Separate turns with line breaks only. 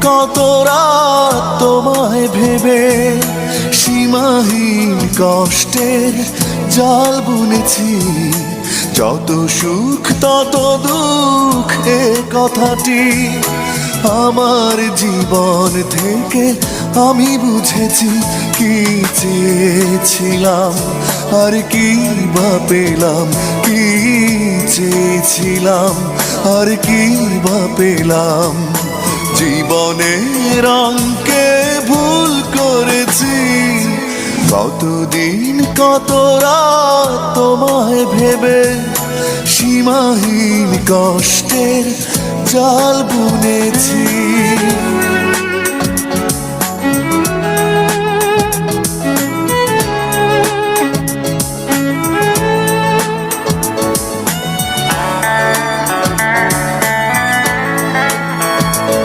কত রাত তোমায় ভেবে সীমাহীন কষ্টের জাল বুনেছি। যত সুখ তত দুঃখ, এ কথাটি আমার জীবন থেকে আমি বুঝেছি। কি চেয়েছিলাম আর কি বা পেলাম, কি চেয়েছিলাম আর কি বা পেলাম। জীবনের রঙকে ভুল করেছি, কতদিন কত রাত তোমায় ভেবে সীমাহীন কষ্টের জাল বুনেছি।